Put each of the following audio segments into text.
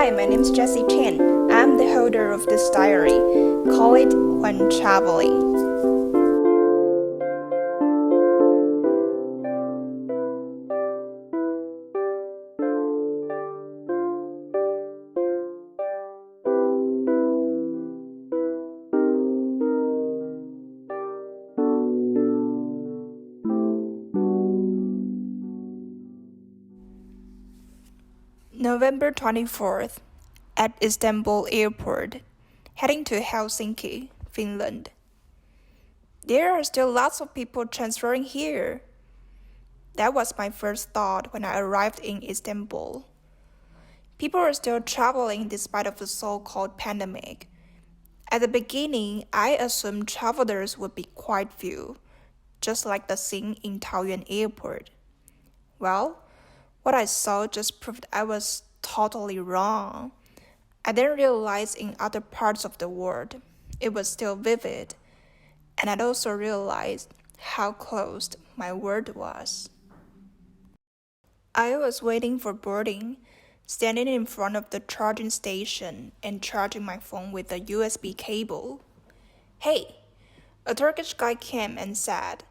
Hi, my name is Jessie Chen. I'm the holder of this diary. Call it When Traveling. November 24th, at Istanbul airport, heading to Helsinki, Finland. There are still lots of people transferring here. That was my first thought when I arrived in Istanbul. People are still traveling despite of the so-called pandemic. At the beginning, I assumed travelers would be quite few, just like the scene in Taoyuan airport. Well, what I saw just proved I was totally wrong. I didn't realize in other parts of the world it was still vivid, and I'd also realized how closed my world was. I was waiting for boarding, standing in front of the charging station and charging my phone with a USB cable. Hey, a Turkish guy came and said,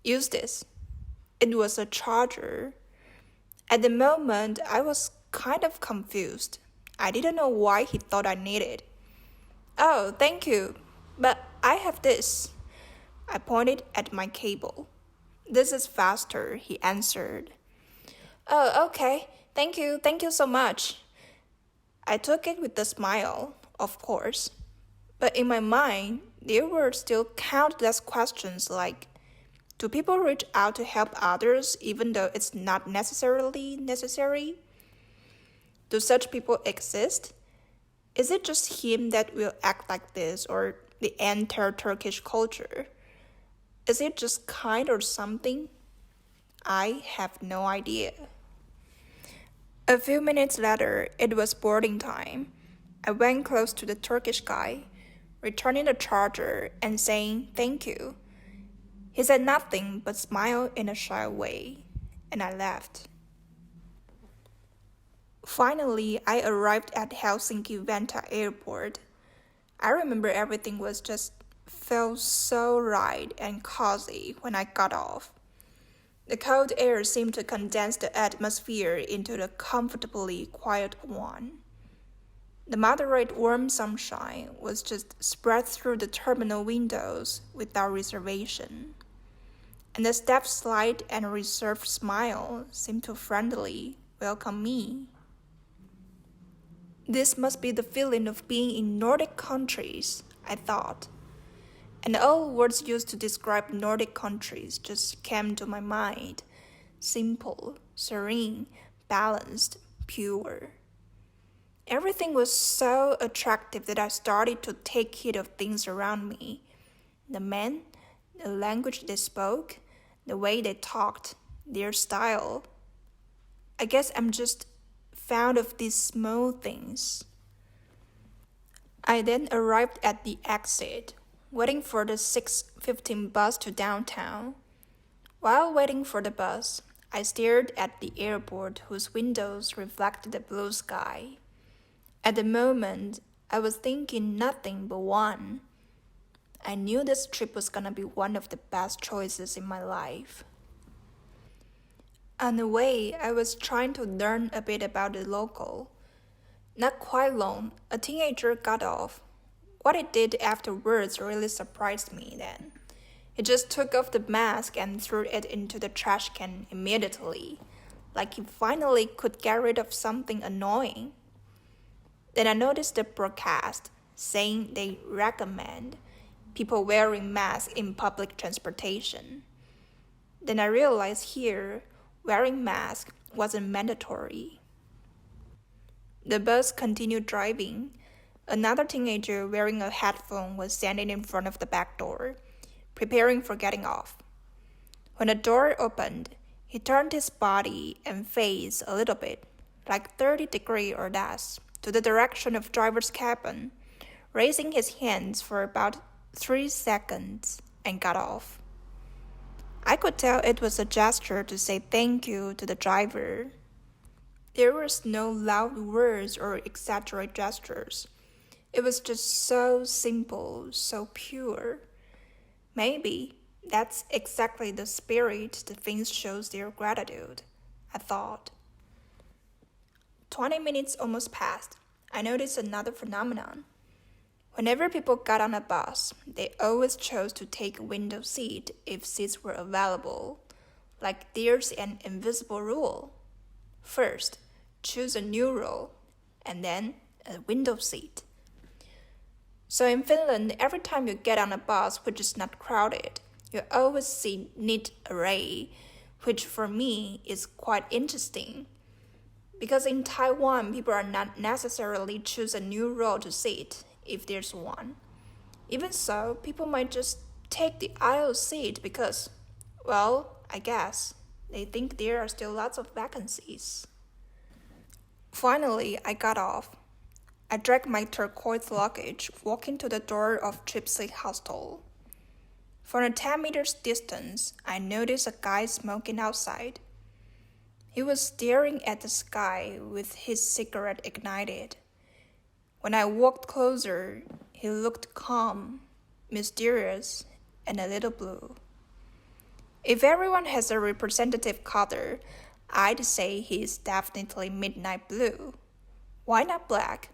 "Use this." It was a charger. At the moment, I was kind of confused. I didn't know why he thought I needed. "Oh, thank you, but I have this." I pointed at my cable. "This is faster," he answered. "Oh, okay. Thank you so much." I took it with a smile, of course. But in my mind, there were still countless questions like, do people reach out to help others even though it's not necessarily necessary? Do such people exist? Is it just him that will act like this, or the entire Turkish culture? Is it just kind or something? I have no idea. A few minutes later, it was boarding time. I went close to the Turkish guy, returning the charger and saying thank you. He said nothing but smiled in a shy way, and I left. Finally, I arrived at Helsinki Vantaa airport. I remember everything felt so right and cozy when I got off. The cold air seemed to condense the atmosphere into a comfortably quiet one. The moderate warm sunshine was just spread through the terminal windows without reservation. And the staff's slight and reserved smile seemed to friendly welcome me. This must be the feeling of being in Nordic countries, I thought. And all words used to describe Nordic countries just came to my mind. Simple, serene, balanced, pure. Everything was so attractive that I started to take heed of things around me. The men, the language they spoke, the way they talked, their style. I guess I'm just fond of these small things. I then arrived at the exit, waiting for the 6:15 bus to downtown. While waiting for the bus, I stared at the airport whose windows reflected the blue sky. At the moment, I was thinking nothing but one. I knew this trip was gonna be one of the best choices in my life. On the way, I was trying to learn a bit about the local. Not quite long, a teenager got off. What he did afterwards really surprised me then. He just took off the mask and threw it into the trash can immediately, like he finally could get rid of something annoying. Then I noticed the broadcast saying they recommend people wearing masks in public transportation. Then I realized here, wearing masks wasn't mandatory. The bus continued driving. Another teenager wearing a headphone was standing in front of the back door, preparing for getting off. When the door opened, he turned his body and face a little bit, like 30 degrees or less, to the direction of driver's cabin, raising his hands for about 3 seconds and got off. I could tell it was a gesture to say thank you to the driver. There was no loud words or exaggerated gestures. It was just so simple, so pure. Maybe that's exactly the spirit the Finns shows their gratitude, I thought. 20 minutes almost passed. I noticed another phenomenon. Whenever people got on a bus, they always chose to take a window seat if seats were available. Like there's an invisible rule. First, choose a new row, and then a window seat. So in Finland, every time you get on a bus which is not crowded, you always see neat array, which for me is quite interesting. Because in Taiwan, people are not necessarily choose a new row to sit if there's one. Even so, people might just take the aisle seat because, well, I guess they think there are still lots of vacancies. Finally, I got off. I dragged my turquoise luggage, walking to the door of Gypsy Hostel. From a 10 meters distance, I noticed a guy smoking outside. He was staring at the sky with his cigarette ignited. When I walked closer, he looked calm, mysterious, and a little blue. If everyone has a representative color, I'd say he's definitely midnight blue. Why not black?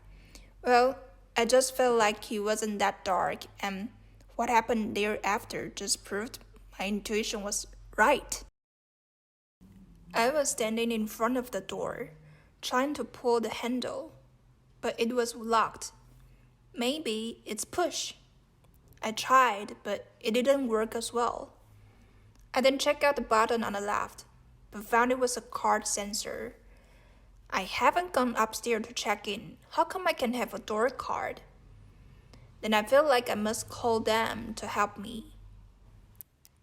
Well, I just felt like he wasn't that dark, and what happened thereafter just proved my intuition was right. I was standing in front of the door, trying to pull the handle, but it was locked. Maybe it's push. I tried, but it didn't work as well. I then checked out the button on the left, but found it was a card sensor. I haven't gone upstairs to check in. How come I can have a door card? Then I felt like I must call them to help me.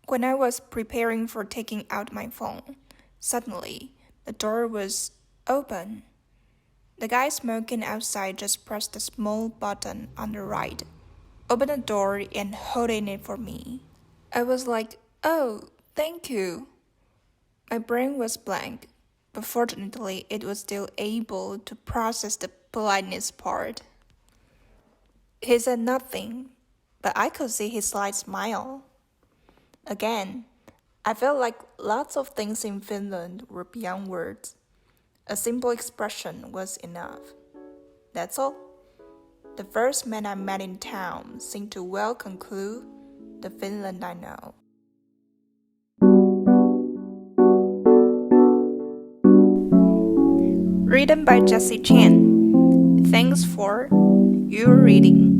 When I was preparing for taking out my phone, suddenly the door was open. The guy smoking outside just pressed the small button on the right, opened the door and holding it for me. I was like, oh, thank you. My brain was blank, but fortunately it was still able to process the politeness part. He said nothing, but I could see his slight smile. Again, I felt like lots of things in Finland were beyond words. A simple expression was enough. That's all. The first man I met in town seemed to well conclude the Finland I know. Written by Jessie Chan. Thanks for your reading.